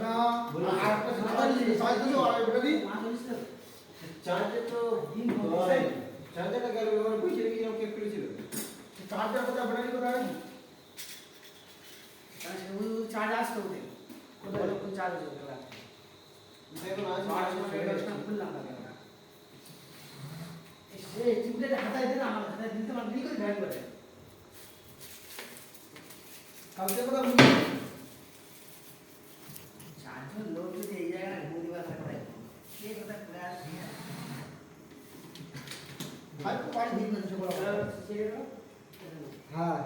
না আর একটা সাইজ দিও আর এটা দি চার্জে তো চার্জারটা গেল ওর পয়সা কি রকম কে করেছিল চার্জার কোথায় ব্যাটারি কোথায় আছে ওই চার্জ আসতো ওদের ওদের কোন চার্জ হতো না দেখুন আজ চার্জ খুললাম না ক্যামেরা এই চিপটা হাতায় দে না আমার হাতায় দিতে আমার নি করে ব্যাগ করে কালকে কোথায় বুঝলি চার্জের লোড যদি এই জায়গায় ঘুরে দিবা থাকতে কে কথা ক্লাস ভাই তো পানি দিন না কিছু বলা ছেড়ে দাও হ্যাঁ